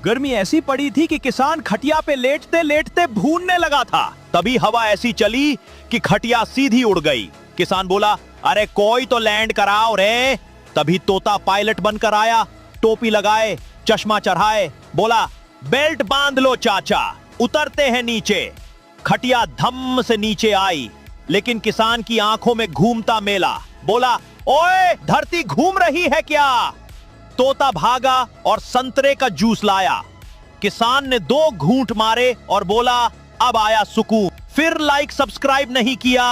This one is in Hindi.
गर्मी ऐसी पड़ी थी कि किसान खटिया पे लेटते लेटते भूनने लगा था। तभी हवा ऐसी चली कि खटिया सीधी उड़ गई। किसान बोला, अरे कोई तो लैंड कराओ रे। तभी तोता पायलट बनकर आया, टोपी लगाए, चश्मा चढ़ाए, बोला, बेल्ट बांध लो चाचा, उतरते हैं नीचे। खटिया धम से नीचे आई, लेकिन किसान की आंखों में घूमता मेला। बोला, ओए धरती घूम रही है क्या? तोता भागा और संतरे का जूस लाया। किसान ने 2 घूंट मारे और बोला, अब आया सुकून। फिर लाइक सब्सक्राइब नहीं किया